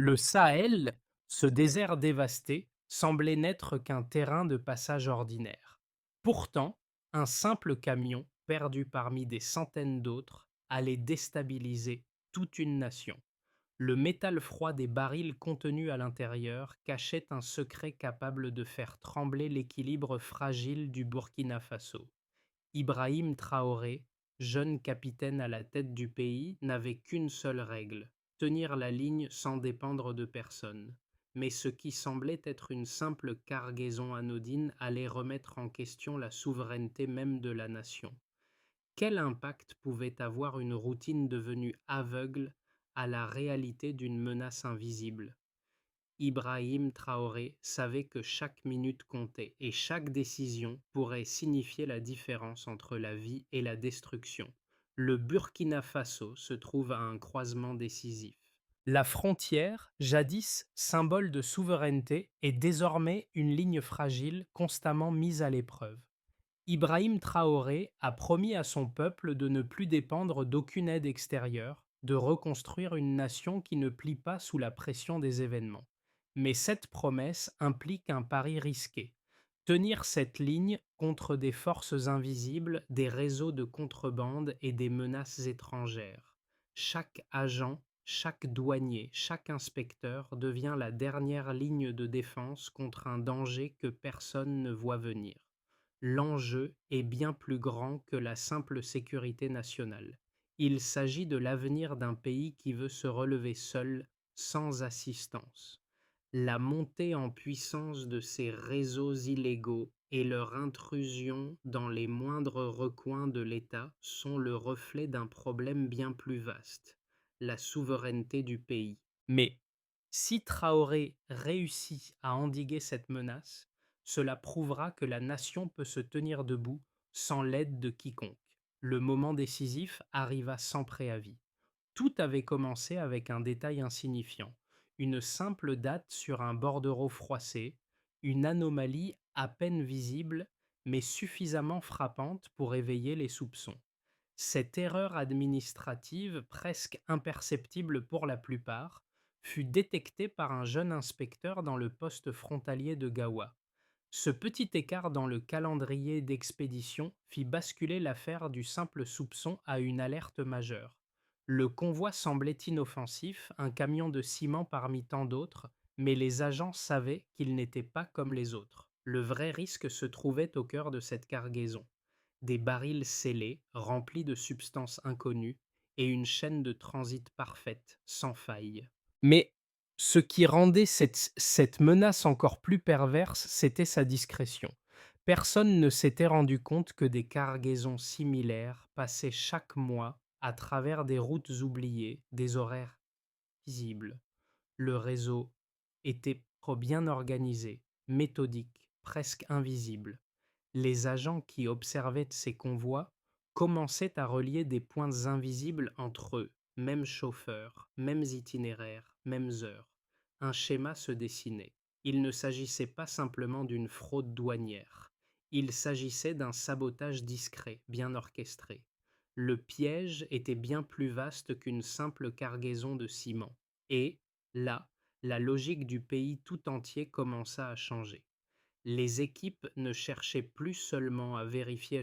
Le Sahel, ce désert dévasté, semblait n'être qu'un terrain de passage ordinaire. Pourtant, un simple camion, perdu parmi des centaines d'autres, allait déstabiliser toute une nation. Le métal froid des barils contenus à l'intérieur cachait un secret capable de faire trembler l'équilibre fragile du Burkina Faso. Ibrahim Traoré, jeune capitaine à la tête du pays, n'avait qu'une seule règle: tenir la ligne sans dépendre de personne. Mais ce qui semblait être une simple cargaison anodine allait remettre en question la souveraineté même de la nation. Quel impact pouvait avoir une routine devenue aveugle à la réalité d'une menace invisible? Ibrahim Traoré savait que chaque minute comptait et chaque décision pourrait signifier la différence entre la vie et la destruction. Le Burkina Faso se trouve à un croisement décisif. La frontière, jadis symbole de souveraineté, est désormais une ligne fragile constamment mise à l'épreuve. Ibrahim Traoré a promis à son peuple de ne plus dépendre d'aucune aide extérieure, de reconstruire une nation qui ne plie pas sous la pression des événements. Mais cette promesse implique un pari risqué: tenir cette ligne contre des forces invisibles, des réseaux de contrebande et des menaces étrangères. Chaque agent, chaque douanier, chaque inspecteur devient la dernière ligne de défense contre un danger que personne ne voit venir. L'enjeu est bien plus grand que la simple sécurité nationale. Il s'agit de l'avenir d'un pays qui veut se relever seul, sans assistance. La montée en puissance de ces réseaux illégaux et leur intrusion dans les moindres recoins de l'État sont le reflet d'un problème bien plus vaste: la souveraineté du pays. Mais si Traoré réussit à endiguer cette menace, cela prouvera que la nation peut se tenir debout sans l'aide de quiconque. Le moment décisif arriva sans préavis. Tout avait commencé avec un détail insignifiant: une simple date sur un bordereau froissé, une anomalie à peine visible, mais suffisamment frappante pour éveiller les soupçons. Cette erreur administrative, presque imperceptible pour la plupart, fut détectée par un jeune inspecteur dans le poste frontalier de Gawa. Ce petit écart dans le calendrier d'expédition fit basculer l'affaire du simple soupçon à une alerte majeure. Le convoi semblait inoffensif, un camion de ciment parmi tant d'autres, mais les agents savaient qu'il n'était pas comme les autres. Le vrai risque se trouvait au cœur de cette cargaison: des barils scellés, remplis de substances inconnues, et une chaîne de transit parfaite, sans faille. Mais ce qui rendait cette menace encore plus perverse, c'était sa discrétion. Personne ne s'était rendu compte que des cargaisons similaires passaient chaque mois à travers des routes oubliées, des horaires visibles. Le réseau était trop bien organisé, méthodique, presque invisible. Les agents qui observaient ces convois commençaient à relier des points invisibles entre eux: mêmes chauffeurs, mêmes itinéraires, mêmes heures. Un schéma se dessinait. Il ne s'agissait pas simplement d'une fraude douanière. Il s'agissait d'un sabotage discret, bien orchestré. Le piège était bien plus vaste qu'une simple cargaison de ciment. Et, là, la logique du pays tout entier commença à changer. Les équipes ne cherchaient plus seulement à vérifier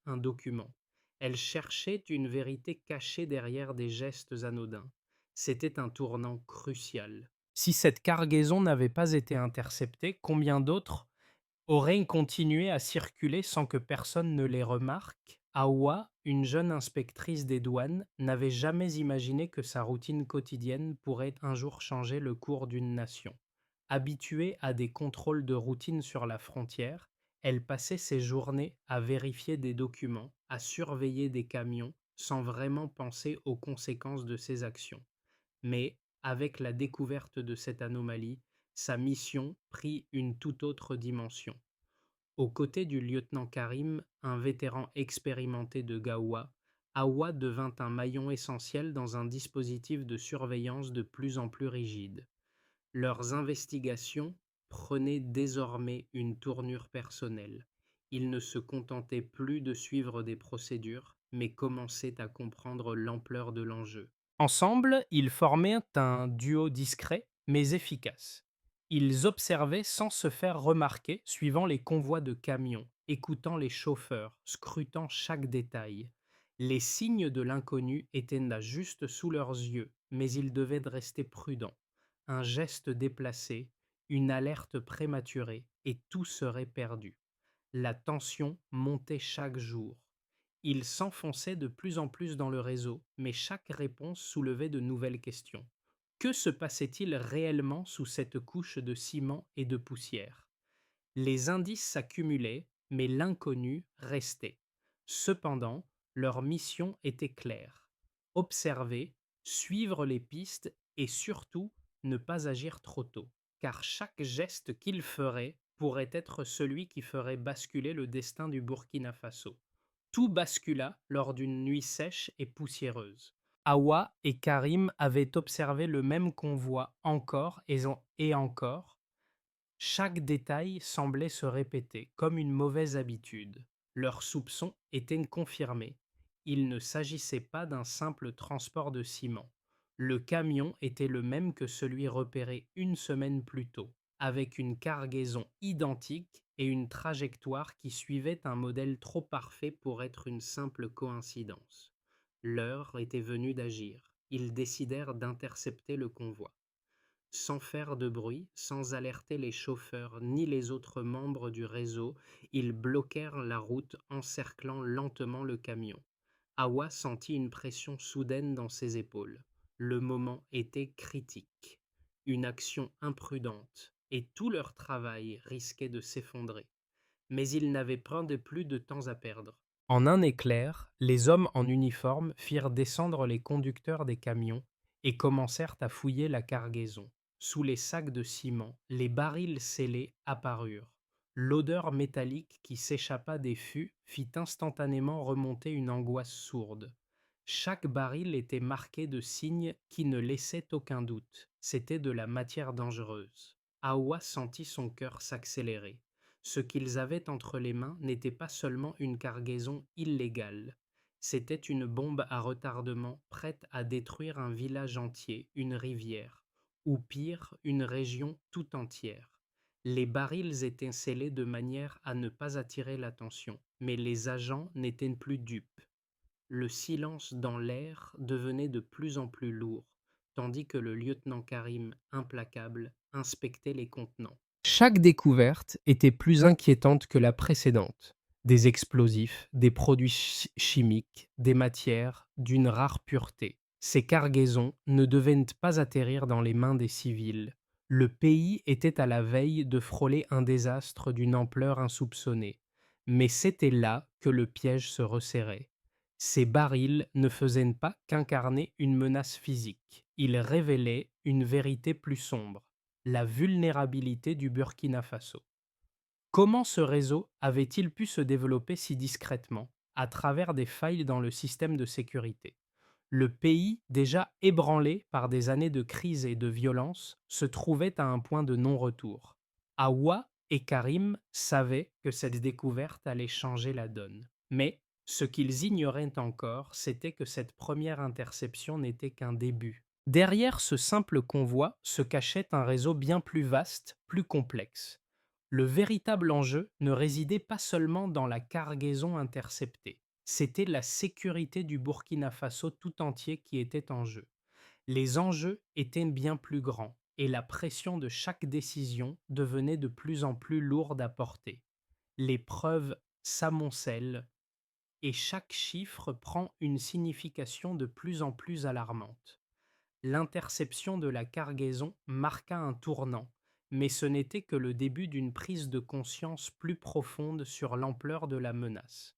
un document, elles cherchaient une vérité cachée derrière des gestes anodins. C'était un tournant crucial. Si cette cargaison n'avait pas été interceptée, combien d'autres auraient continué à circuler sans que personne ne les remarque? Awa, une jeune inspectrice des douanes, n'avait jamais imaginé que sa routine quotidienne pourrait un jour changer le cours d'une nation. Habituée à des contrôles de routine sur la frontière, elle passait ses journées à vérifier des documents, à surveiller des camions, sans vraiment penser aux conséquences de ses actions. Mais, avec la découverte de cette anomalie, sa mission prit une toute autre dimension. Aux côtés du lieutenant Karim, un vétéran expérimenté de Gaoua, Awa devint un maillon essentiel dans un dispositif de surveillance de plus en plus rigide. Leurs investigations prenaient désormais une tournure personnelle. Ils ne se contentaient plus de suivre des procédures, mais commençaient à comprendre l'ampleur de l'enjeu. Ensemble, ils formaient un duo discret, mais efficaces. Ils observaient sans se faire remarquer, suivant les convois de camions, écoutant les chauffeurs, scrutant chaque détail. Les signes de l'inconnu étaient là juste sous leurs yeux, mais ils devaient rester prudents. Un geste déplacé, une alerte prématurée, et tout serait perdu. La tension montait chaque jour. Ils s'enfonçaient de plus en plus dans le réseau, mais chaque réponse soulevait de nouvelles questions. Que se passait-il réellement sous cette couche de ciment et de poussière? Les indices s'accumulaient, mais l'inconnu restait. Cependant, leur mission était claire: observer, suivre les pistes et surtout ne pas agir trop tôt, car chaque geste qu'ils feraient pourrait être celui qui ferait basculer le destin du Burkina Faso. Tout bascula lors d'une nuit sèche et poussiéreuse. Awa et Karim avaient observé le même convoi encore et encore. Chaque détail semblait se répéter, comme une mauvaise habitude. Leurs soupçons étaient confirmés. Il ne s'agissait pas d'un simple transport de ciment. Le camion était le même que celui repéré une semaine plus tôt, avec une cargaison identique et une trajectoire qui suivait un modèle trop parfait pour être une simple coïncidence. L'heure était venue d'agir. Ils décidèrent d'intercepter le convoi. Sans faire de bruit, sans alerter les chauffeurs ni les autres membres du réseau, ils bloquèrent la route, encerclant lentement le camion. Awa sentit une pression soudaine dans ses épaules. Le moment était critique. Une action imprudente, et tout leur travail risquait de s'effondrer. Mais ils n'avaient point de plus de temps à perdre. En un éclair, les hommes en uniforme firent descendre les conducteurs des camions et commencèrent à fouiller la cargaison. Sous les sacs de ciment, les barils scellés apparurent. L'odeur métallique qui s'échappa des fûts fit instantanément remonter une angoisse sourde. Chaque baril était marqué de signes qui ne laissaient aucun doute. C'était de la matière dangereuse. Awa sentit son cœur s'accélérer. Ce qu'ils avaient entre les mains n'était pas seulement une cargaison illégale, c'était une bombe à retardement prête à détruire un village entier, une rivière, ou pire, une région tout entière. Les barils étaient scellés de manière à ne pas attirer l'attention, mais les agents n'étaient plus dupes. Le silence dans l'air devenait de plus en plus lourd, tandis que le lieutenant Karim, implacable, inspectait les contenants. Chaque découverte était plus inquiétante que la précédente. Des explosifs, des produits chimiques, des matières d'une rare pureté. Ces cargaisons ne devaient pas atterrir dans les mains des civils. Le pays était à la veille de frôler un désastre d'une ampleur insoupçonnée. Mais c'était là que le piège se resserrait. Ces barils ne faisaient pas qu'incarner une menace physique. Ils révélaient une vérité plus sombre: la vulnérabilité du Burkina Faso. Comment ce réseau avait-il pu se développer si discrètement, à travers des failles dans le système de sécurité? Le pays, déjà ébranlé par des années de crise et de violence, se trouvait à un point de non-retour. Awa et Karim savaient que cette découverte allait changer la donne. Mais ce qu'ils ignoraient encore, c'était que cette première interception n'était qu'un début. Derrière ce simple convoi se cachait un réseau bien plus vaste, plus complexe. Le véritable enjeu ne résidait pas seulement dans la cargaison interceptée. C'était la sécurité du Burkina Faso tout entier qui était en jeu. Les enjeux étaient bien plus grands et la pression de chaque décision devenait de plus en plus lourde à porter. Les preuves s'amoncellent et chaque chiffre prend une signification de plus en plus alarmante. L'interception de la cargaison marqua un tournant, mais ce n'était que le début d'une prise de conscience plus profonde sur l'ampleur de la menace.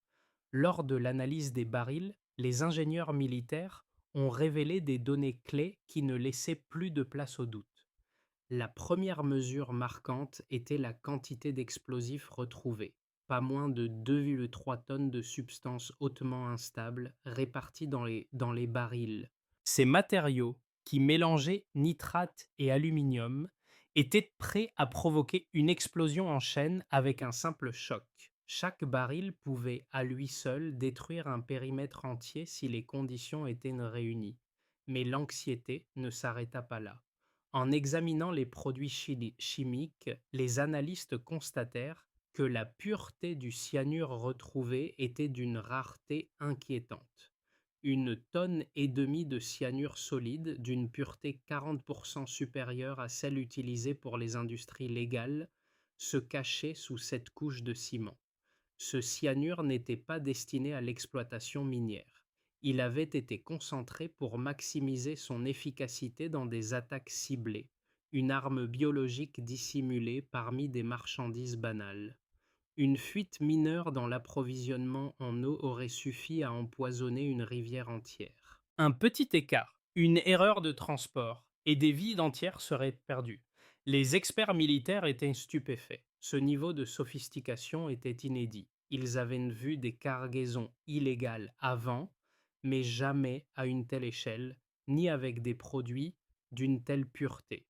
Lors de l'analyse des barils, les ingénieurs militaires ont révélé des données clés qui ne laissaient plus de place au doute. La première mesure marquante était la quantité d'explosifs retrouvés, pas moins de 2,3 tonnes de substances hautement instables réparties dans les barils. Ces matériaux, qui mélangeaient nitrate et aluminium, étaient prêts à provoquer une explosion en chaîne avec un simple choc. Chaque baril pouvait à lui seul détruire un périmètre entier si les conditions étaient réunies. Mais l'anxiété ne s'arrêta pas là. En examinant les produits chimiques, les analystes constatèrent que la pureté du cyanure retrouvé était d'une rareté inquiétante. Une tonne et demie de cyanure solide, d'une pureté 40% supérieure à celle utilisée pour les industries légales, se cachait sous cette couche de ciment. Ce cyanure n'était pas destiné à l'exploitation minière. Il avait été concentré pour maximiser son efficacité dans des attaques ciblées, une arme biologique dissimulée parmi des marchandises banales. Une fuite mineure dans l'approvisionnement en eau aurait suffi à empoisonner une rivière entière. Un petit écart, une erreur de transport, et des vies entières seraient perdues. Les experts militaires étaient stupéfaits. Ce niveau de sophistication était inédit. Ils avaient vu des cargaisons illégales avant, mais jamais à une telle échelle, ni avec des produits d'une telle pureté.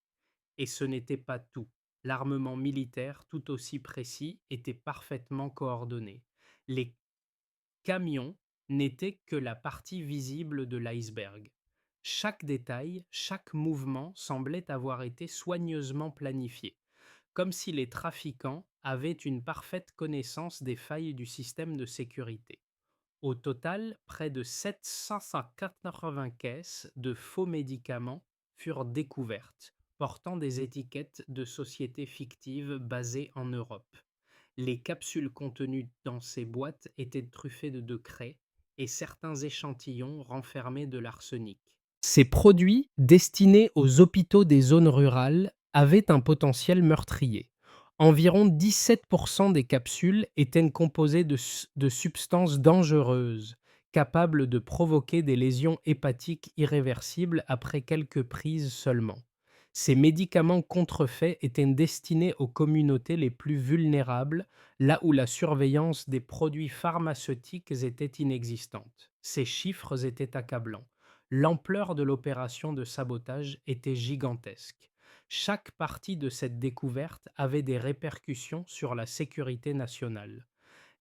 Et ce n'était pas tout. L'armement militaire, tout aussi précis, était parfaitement coordonné. Les camions n'étaient que la partie visible de l'iceberg. Chaque détail, chaque mouvement semblait avoir été soigneusement planifié, comme si les trafiquants avaient une parfaite connaissance des failles du système de sécurité. Au total, près de 780 caisses de faux médicaments furent découvertes, portant des étiquettes de sociétés fictives basées en Europe. Les capsules contenues dans ces boîtes étaient truffées de craie et certains échantillons renfermaient de l'arsenic. Ces produits, destinés aux hôpitaux des zones rurales, avaient un potentiel meurtrier. Environ 17% des capsules étaient composées de substances dangereuses, capables de provoquer des lésions hépatiques irréversibles après quelques prises seulement. Ces médicaments contrefaits étaient destinés aux communautés les plus vulnérables, là où la surveillance des produits pharmaceutiques était inexistante. Ces chiffres étaient accablants. L'ampleur de l'opération de sabotage était gigantesque. Chaque partie de cette découverte avait des répercussions sur la sécurité nationale.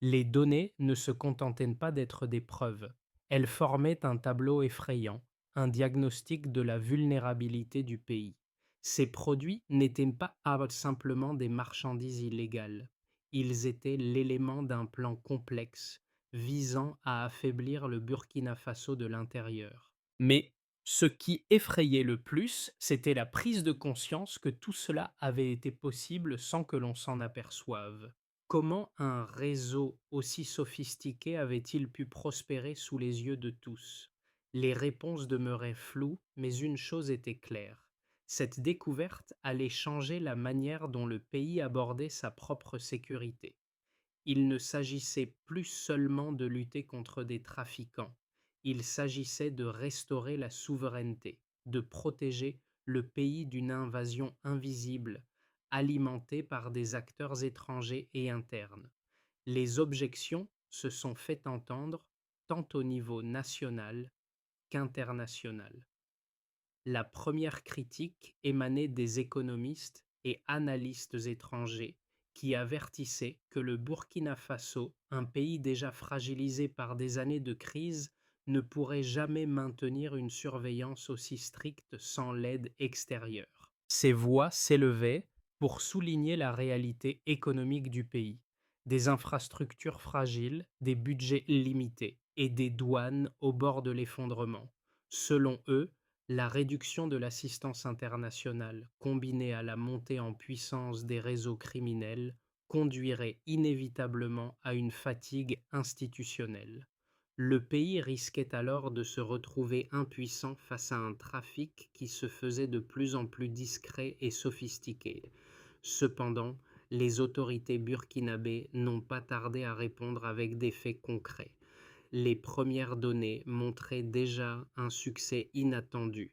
Les données ne se contentaient pas d'être des preuves. Elles formaient un tableau effrayant, un diagnostic de la vulnérabilité du pays. Ces produits n'étaient pas simplement des marchandises illégales. Ils étaient l'élément d'un plan complexe visant à affaiblir le Burkina Faso de l'intérieur. Mais ce qui effrayait le plus, c'était la prise de conscience que tout cela avait été possible sans que l'on s'en aperçoive. Comment un réseau aussi sophistiqué avait-il pu prospérer sous les yeux de tous? Les réponses demeuraient floues, mais une chose était claire. Cette découverte allait changer la manière dont le pays abordait sa propre sécurité. Il ne s'agissait plus seulement de lutter contre des trafiquants, il s'agissait de restaurer la souveraineté, de protéger le pays d'une invasion invisible, alimentée par des acteurs étrangers et internes. Les objections se sont fait entendre tant au niveau national qu'international. La première critique émanait des économistes et analystes étrangers qui avertissaient que le Burkina Faso, un pays déjà fragilisé par des années de crise, ne pourrait jamais maintenir une surveillance aussi stricte sans l'aide extérieure. Ces voix s'élevaient pour souligner la réalité économique du pays, des infrastructures fragiles, des budgets limités et des douanes au bord de l'effondrement. Selon eux, la réduction de l'assistance internationale, combinée à la montée en puissance des réseaux criminels, conduirait inévitablement à une fatigue institutionnelle. Le pays risquait alors de se retrouver impuissant face à un trafic qui se faisait de plus en plus discret et sophistiqué. Cependant, les autorités burkinabées n'ont pas tardé à répondre avec des faits concrets. Les premières données montraient déjà un succès inattendu.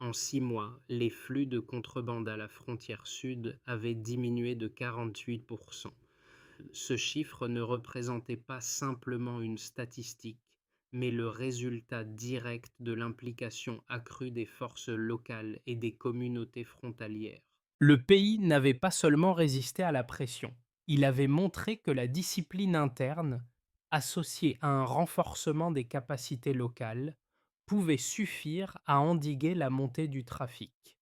En 6 mois, les flux de contrebande à la frontière sud avaient diminué de 48%. Ce chiffre ne représentait pas simplement une statistique, mais le résultat direct de l'implication accrue des forces locales et des communautés frontalières. Le pays n'avait pas seulement résisté à la pression, il avait montré que la discipline interne, associée à un renforcement des capacités locales, pouvait suffire à endiguer la montée du trafic.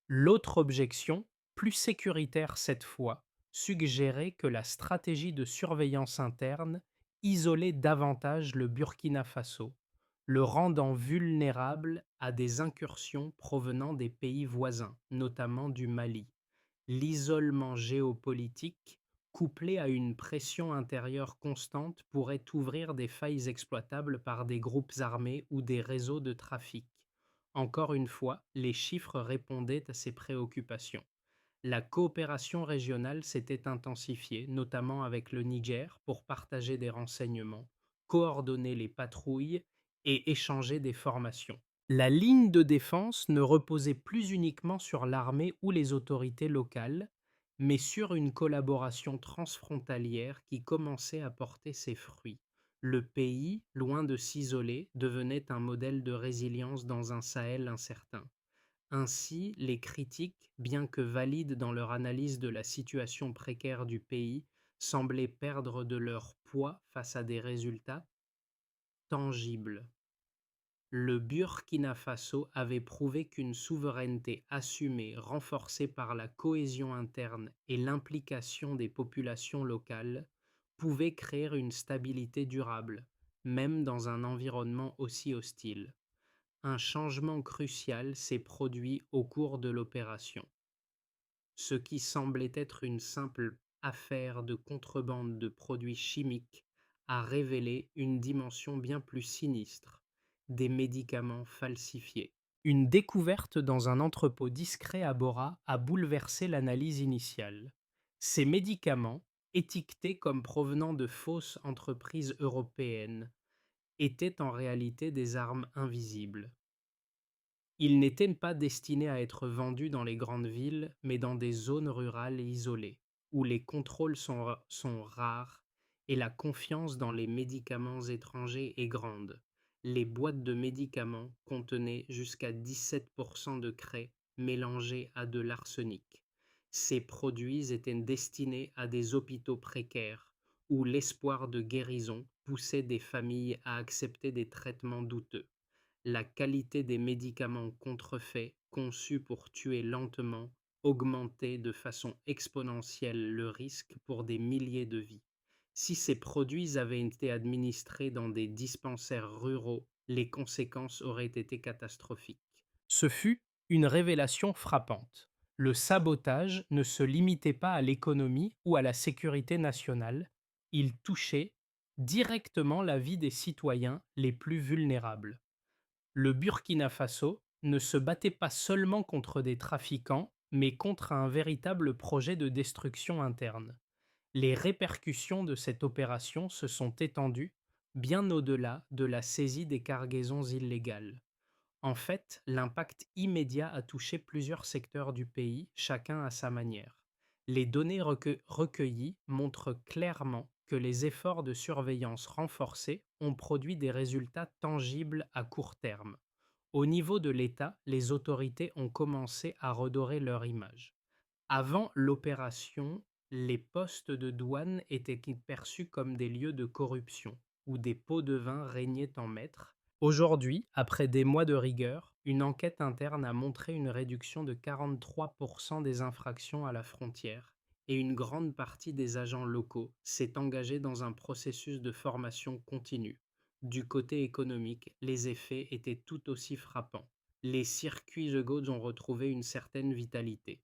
L'autre objection, plus sécuritaire cette fois, suggérait que la stratégie de surveillance interne isolait davantage le Burkina Faso, le rendant vulnérable à des incursions provenant des pays voisins, notamment du Mali. L'isolement géopolitique, couplé à une pression intérieure constante, pourrait ouvrir des failles exploitables par des groupes armés ou des réseaux de trafic. Encore une fois, les chiffres répondaient à ces préoccupations. La coopération régionale s'était intensifiée, notamment avec le Niger, pour partager des renseignements, coordonner les patrouilles et échanger des formations. La ligne de défense ne reposait plus uniquement sur l'armée ou les autorités locales, mais sur une collaboration transfrontalière qui commençait à porter ses fruits. Le pays, loin de s'isoler, devenait un modèle de résilience dans un Sahel incertain. Ainsi, les critiques, bien que valides dans leur analyse de la situation précaire du pays, semblaient perdre de leur poids face à des résultats tangibles. Le Burkina Faso avait prouvé qu'une souveraineté assumée, renforcée par la cohésion interne et l'implication des populations locales, pouvait créer une stabilité durable, même dans un environnement aussi hostile. Un changement crucial s'est produit au cours de l'opération. Ce qui semblait être une simple affaire de contrebande de produits chimiques a révélé une dimension bien plus sinistre, des médicaments falsifiés. Une découverte dans un entrepôt discret à Bora a bouleversé l'analyse initiale. Ces médicaments, étiquetés comme provenant de fausses entreprises européennes, étaient en réalité des armes invisibles. Ils n'étaient pas destinés à être vendus dans les grandes villes, mais dans des zones rurales isolées, où les contrôles sont rares et la confiance dans les médicaments étrangers est grande. Les boîtes de médicaments contenaient jusqu'à 17% de craie mélangé à de l'arsenic. Ces produits étaient destinés à des hôpitaux précaires, où l'espoir de guérison poussait des familles à accepter des traitements douteux. La qualité des médicaments contrefaits, conçus pour tuer lentement, augmentait de façon exponentielle le risque pour des milliers de vies. Si ces produits avaient été administrés dans des dispensaires ruraux, les conséquences auraient été catastrophiques. Ce fut une révélation frappante. Le sabotage ne se limitait pas à l'économie ou à la sécurité nationale, il touchait directement la vie des citoyens les plus vulnérables. Le Burkina Faso ne se battait pas seulement contre des trafiquants, mais contre un véritable projet de destruction interne. Les répercussions de cette opération se sont étendues bien au-delà de la saisie des cargaisons illégales. En fait, l'impact immédiat a touché plusieurs secteurs du pays, chacun à sa manière. Les données recueillies montrent clairement que les efforts de surveillance renforcés ont produit des résultats tangibles à court terme. Au niveau de l'État, les autorités ont commencé à redorer leur image. Avant l'opération, les postes de douane étaient perçus comme des lieux de corruption, où des pots de vin régnaient en maître. Aujourd'hui, après des mois de rigueur, une enquête interne a montré une réduction de 43% des infractions à la frontière, et une grande partie des agents locaux s'est engagée dans un processus de formation continue. Du côté économique, les effets étaient tout aussi frappants. Les circuits de Gauze ont retrouvé une certaine vitalité.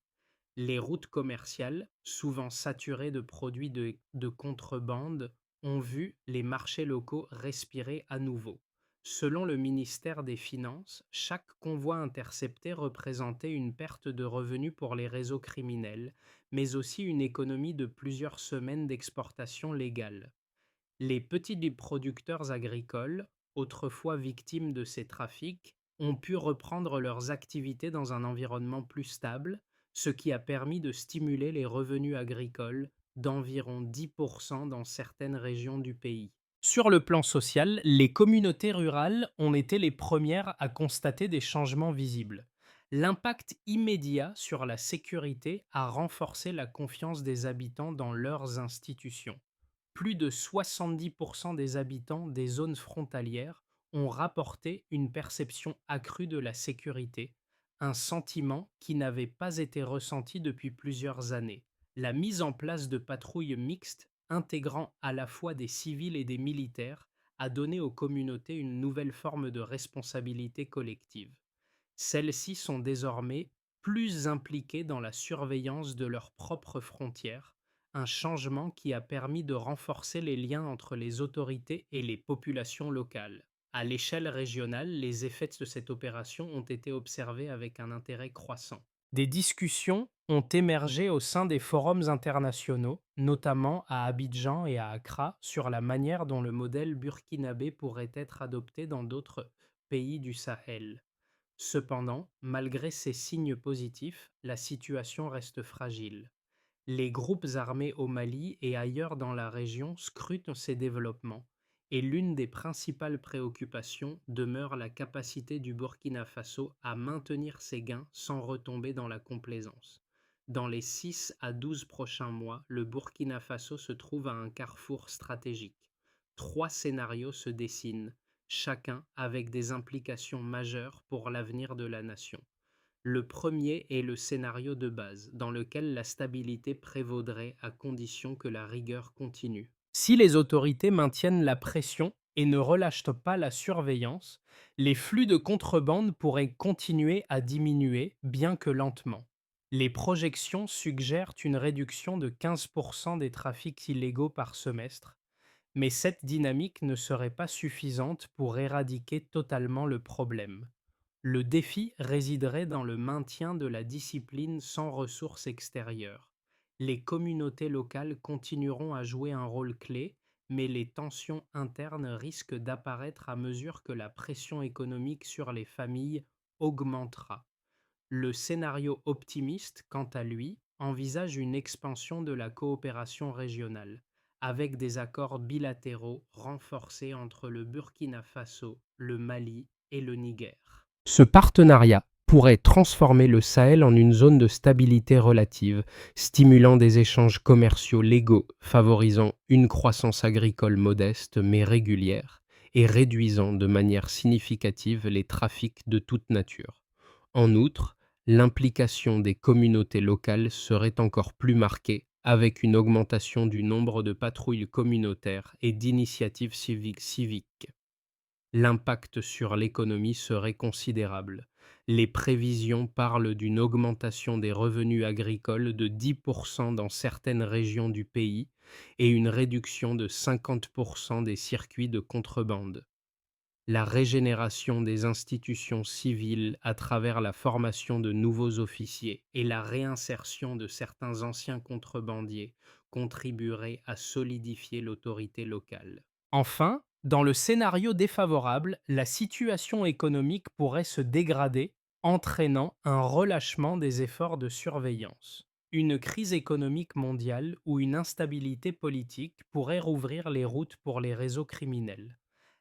Les routes commerciales, souvent saturées de produits de contrebande, ont vu les marchés locaux respirer à nouveau. Selon le ministère des Finances, chaque convoi intercepté représentait une perte de revenus pour les réseaux criminels, mais aussi une économie de plusieurs semaines d'exportation légale. Les petits producteurs agricoles, autrefois victimes de ces trafics, ont pu reprendre leurs activités dans un environnement plus stable, ce qui a permis de stimuler les revenus agricoles d'environ 10% dans certaines régions du pays. Sur le plan social, les communautés rurales ont été les premières à constater des changements visibles. L'impact immédiat sur la sécurité a renforcé la confiance des habitants dans leurs institutions. Plus de 70% des habitants des zones frontalières ont rapporté une perception accrue de la sécurité, un sentiment qui n'avait pas été ressenti depuis plusieurs années. La mise en place de patrouilles mixtes, intégrant à la fois des civils et des militaires, a donné aux communautés une nouvelle forme de responsabilité collective. Celles-ci sont désormais plus impliquées dans la surveillance de leurs propres frontières, un changement qui a permis de renforcer les liens entre les autorités et les populations locales. À l'échelle régionale, les effets de cette opération ont été observés avec un intérêt croissant. Des discussions ont émergé au sein des forums internationaux, notamment à Abidjan et à Accra, sur la manière dont le modèle burkinabé pourrait être adopté dans d'autres pays du Sahel. Cependant, malgré ces signes positifs, la situation reste fragile. Les groupes armés au Mali et ailleurs dans la région scrutent ces développements, et l'une des principales préoccupations demeure la capacité du Burkina Faso à maintenir ses gains sans retomber dans la complaisance. Dans les 6 à 12 prochains mois, le Burkina Faso se trouve à un carrefour stratégique. Trois scénarios se dessinent, chacun avec des implications majeures pour l'avenir de la nation. Le premier est le scénario de base, dans lequel la stabilité prévaudrait à condition que la rigueur continue. Si les autorités maintiennent la pression et ne relâchent pas la surveillance, les flux de contrebande pourraient continuer à diminuer, bien que lentement. Les projections suggèrent une réduction de 15% des trafics illégaux par semestre, mais cette dynamique ne serait pas suffisante pour éradiquer totalement le problème. Le défi résiderait dans le maintien de la discipline sans ressources extérieures. Les communautés locales continueront à jouer un rôle clé, mais les tensions internes risquent d'apparaître à mesure que la pression économique sur les familles augmentera. Le scénario optimiste, quant à lui, envisage une expansion de la coopération régionale, avec des accords bilatéraux renforcés entre le Burkina Faso, le Mali et le Niger. Ce partenariat pourrait transformer le Sahel en une zone de stabilité relative, stimulant des échanges commerciaux légaux, favorisant une croissance agricole modeste mais régulière, et réduisant de manière significative les trafics de toute nature. En outre, l'implication des communautés locales serait encore plus marquée, avec une augmentation du nombre de patrouilles communautaires et d'initiatives civiques. L'impact sur l'économie serait considérable. Les prévisions parlent d'une augmentation des revenus agricoles de 10% dans certaines régions du pays et une réduction de 50% des circuits de contrebande. La régénération des institutions civiles à travers la formation de nouveaux officiers et la réinsertion de certains anciens contrebandiers contribueraient à solidifier l'autorité locale. Enfin, dans le scénario défavorable, la situation économique pourrait se dégrader, entraînant un relâchement des efforts de surveillance. Une crise économique mondiale ou une instabilité politique pourrait rouvrir les routes pour les réseaux criminels.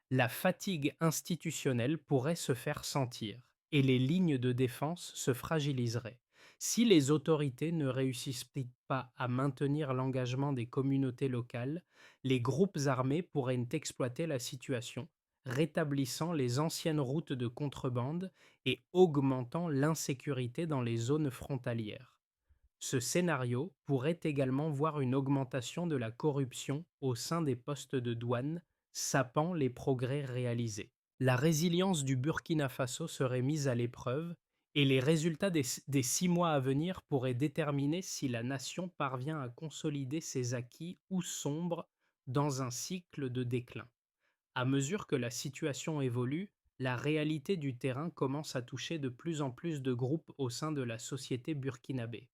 La fatigue institutionnelle pourrait se faire sentir et les lignes de défense se fragiliseraient. Si les autorités ne réussissent pas à maintenir l'engagement des communautés locales, les groupes armés pourraient exploiter la situation, rétablissant les anciennes routes de contrebande et augmentant l'insécurité dans les zones frontalières. Ce scénario pourrait également voir une augmentation de la corruption au sein des postes de douane, sapant les progrès réalisés. La résilience du Burkina Faso serait mise à l'épreuve et les résultats des 6 mois à venir pourraient déterminer si la nation parvient à consolider ses acquis ou sombre dans un cycle de déclin. À mesure que la situation évolue, la réalité du terrain commence à toucher de plus en plus de groupes au sein de la société burkinabé.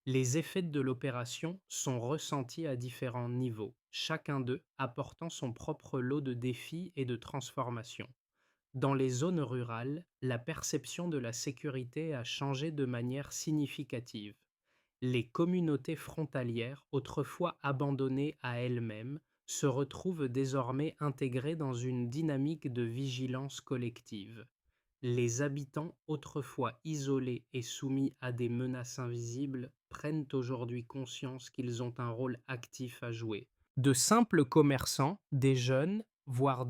Les effets de l'opération sont ressentis à différents niveaux, chacun d'eux apportant son propre lot de défis et de transformations. Dans les zones rurales, la perception de la sécurité a changé de manière significative. Les communautés frontalières, autrefois abandonnées à elles-mêmes, se retrouvent désormais intégrées dans une dynamique de vigilance collective. Les habitants, autrefois isolés et soumis à des menaces invisibles, prennent aujourd'hui conscience qu'ils ont un rôle actif à jouer. De simples commerçants, des jeunes, voire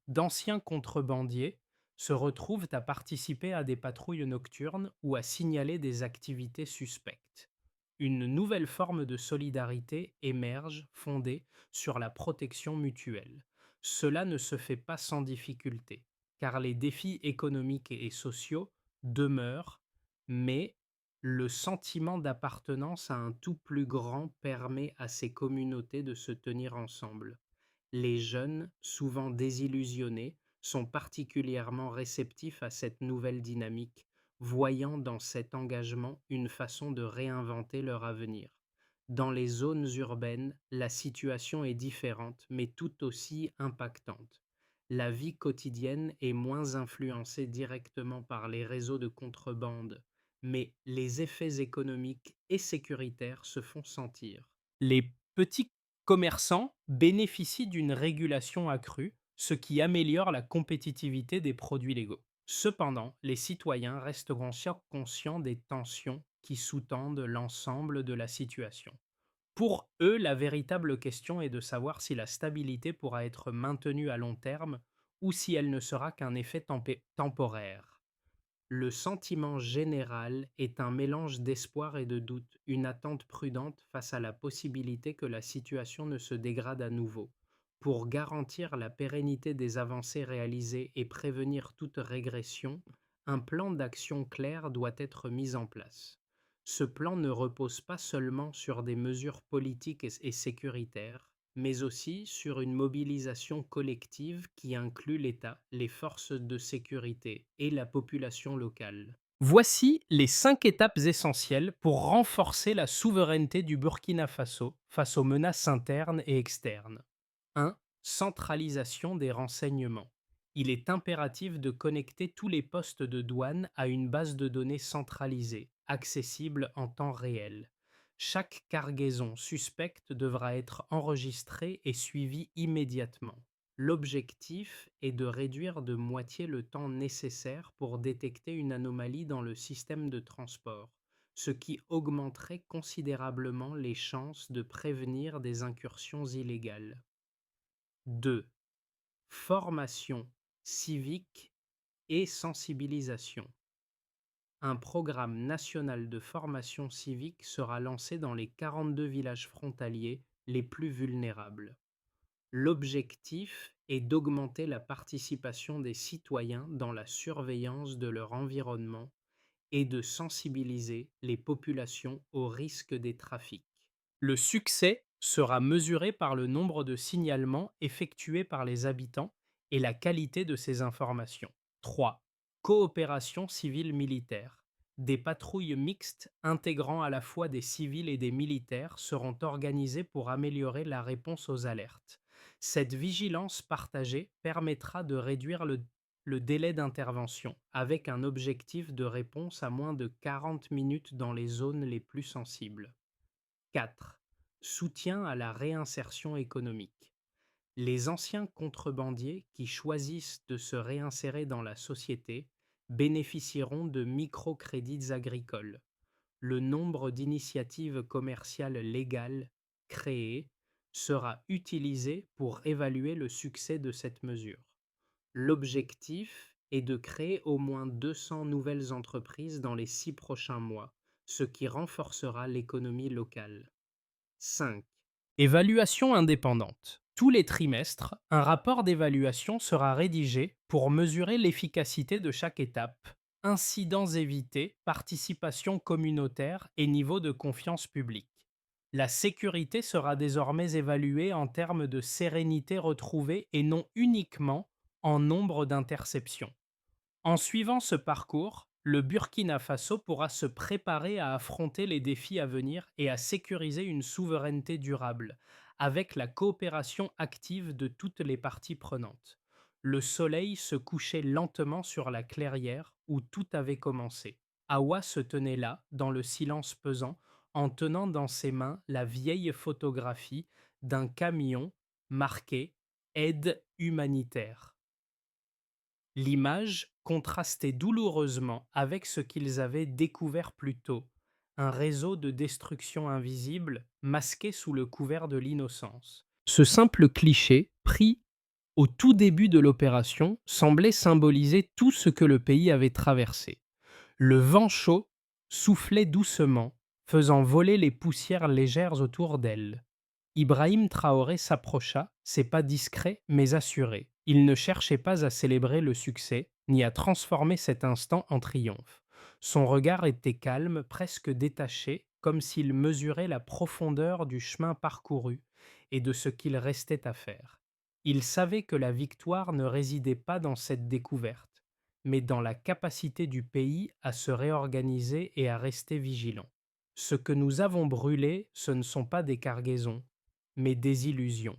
d'anciens contrebandiers, se retrouvent à participer à des patrouilles nocturnes ou à signaler des activités suspectes. Une nouvelle forme de solidarité émerge fondée sur la protection mutuelle. Cela ne se fait pas sans difficulté, car les défis économiques et sociaux demeurent, mais le sentiment d'appartenance à un tout plus grand permet à ces communautés de se tenir ensemble. Les jeunes, souvent désillusionnés, sont particulièrement réceptifs à cette nouvelle dynamique, voyant dans cet engagement une façon de réinventer leur avenir. Dans les zones urbaines, la situation est différente, mais tout aussi impactante. La vie quotidienne est moins influencée directement par les réseaux de contrebande, mais les effets économiques et sécuritaires se font sentir. Les petits commerçants bénéficient d'une régulation accrue, ce qui améliore la compétitivité des produits légaux. Cependant, les citoyens restent conscients des tensions qui sous-tendent l'ensemble de la situation. Pour eux, la véritable question est de savoir si la stabilité pourra être maintenue à long terme ou si elle ne sera qu'un effet temporaire. Le sentiment général est un mélange d'espoir et de doute, une attente prudente face à la possibilité que la situation ne se dégrade à nouveau. Pour garantir la pérennité des avancées réalisées et prévenir toute régression, un plan d'action clair doit être mis en place. Ce plan ne repose pas seulement sur des mesures politiques et sécuritaires, mais aussi sur une mobilisation collective qui inclut l'État, les forces de sécurité et la population locale. Voici les 5 étapes essentielles pour renforcer la souveraineté du Burkina Faso face aux menaces internes et externes. 1. Centralisation des renseignements. Il est impératif de connecter tous les postes de douane à une base de données centralisée, accessible en temps réel. Chaque cargaison suspecte devra être enregistrée et suivie immédiatement. L'objectif est de réduire de moitié le temps nécessaire pour détecter une anomalie dans le système de transport, ce qui augmenterait considérablement les chances de prévenir des incursions illégales. 2. Formation civique et sensibilisation. Un programme national de formation civique sera lancé dans les 42 villages frontaliers les plus vulnérables. L'objectif est d'augmenter la participation des citoyens dans la surveillance de leur environnement et de sensibiliser les populations aux risques des trafics. Le succès sera mesuré par le nombre de signalements effectués par les habitants et la qualité de ces informations. 3. Coopération civile-militaire. Des patrouilles mixtes intégrant à la fois des civils et des militaires seront organisées pour améliorer la réponse aux alertes. Cette vigilance partagée permettra de réduire le délai d'intervention, avec un objectif de réponse à moins de 40 minutes dans les zones les plus sensibles. 4. Soutien à la réinsertion économique. Les anciens contrebandiers qui choisissent de se réinsérer dans la société bénéficieront de microcrédits agricoles. Le nombre d'initiatives commerciales légales créées sera utilisé pour évaluer le succès de cette mesure. L'objectif est de créer au moins 200 nouvelles entreprises dans les 6 prochains mois, ce qui renforcera l'économie locale. 5. Évaluation indépendante. Tous les trimestres, un rapport d'évaluation sera rédigé pour mesurer l'efficacité de chaque étape, incidents évités, participation communautaire et niveau de confiance publique. La sécurité sera désormais évaluée en termes de sérénité retrouvée et non uniquement en nombre d'interceptions. En suivant ce parcours, le Burkina Faso pourra se préparer à affronter les défis à venir et à sécuriser une souveraineté durable, avec la coopération active de toutes les parties prenantes. Le soleil se couchait lentement sur la clairière où tout avait commencé. Awa se tenait là, dans le silence pesant, en tenant dans ses mains la vieille photographie d'un camion marqué Aide humanitaire. L'image contrastait douloureusement avec ce qu'ils avaient découvert plus tôt, un réseau de destruction invisible masqué sous le couvert de l'innocence. Ce simple cliché, pris au tout début de l'opération, semblait symboliser tout ce que le pays avait traversé. Le vent chaud soufflait doucement, faisant voler les poussières légères autour d'elle. Ibrahim Traoré s'approcha, ses pas discrets mais assurés. Il ne cherchait pas à célébrer le succès, ni à transformer cet instant en triomphe. Son regard était calme, presque détaché, comme s'il mesurait la profondeur du chemin parcouru et de ce qu'il restait à faire. Il savait que la victoire ne résidait pas dans cette découverte, mais dans la capacité du pays à se réorganiser et à rester vigilant. Ce que nous avons brûlé, ce ne sont pas des cargaisons, mais des illusions,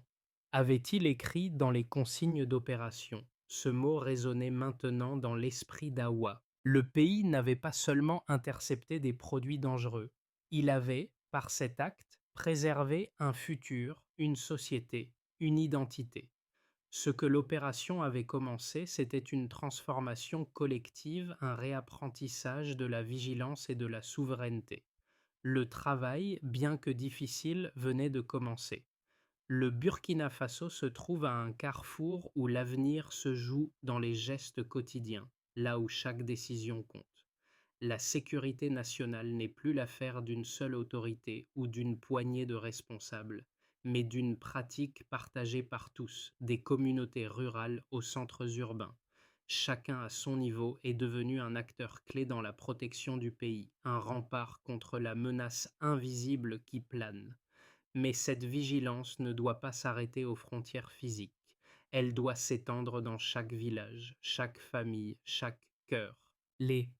avait-il écrit dans les consignes d'opération. Ce mot résonnait maintenant dans l'esprit d'Awa. Le pays n'avait pas seulement intercepté des produits dangereux, il avait, par cet acte, préservé un futur, une société, une identité. Ce que l'opération avait commencé, c'était une transformation collective, un réapprentissage de la vigilance et de la souveraineté. Le travail, bien que difficile, venait de commencer. Le Burkina Faso se trouve à un carrefour où l'avenir se joue dans les gestes quotidiens, là où chaque décision compte. La sécurité nationale n'est plus l'affaire d'une seule autorité ou d'une poignée de responsables, mais d'une pratique partagée par tous, des communautés rurales aux centres urbains. Chacun à son niveau est devenu un acteur clé dans la protection du pays, un rempart contre la menace invisible qui plane. Mais cette vigilance ne doit pas s'arrêter aux frontières physiques. Elle doit s'étendre dans chaque village, chaque famille, chaque cœur. Les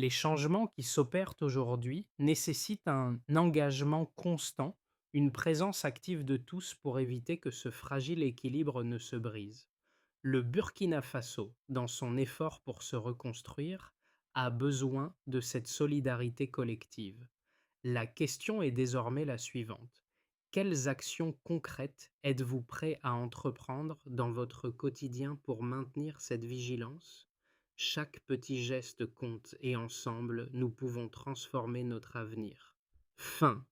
changements qui s'opèrent aujourd'hui nécessitent un engagement constant, une présence active de tous pour éviter que ce fragile équilibre ne se brise. Le Burkina Faso, dans son effort pour se reconstruire, a besoin de cette solidarité collective. La question est désormais la suivante. Quelles actions concrètes êtes-vous prêt à entreprendre dans votre quotidien pour maintenir cette vigilance? Chaque petit geste compte et ensemble, nous pouvons transformer notre avenir. Fin.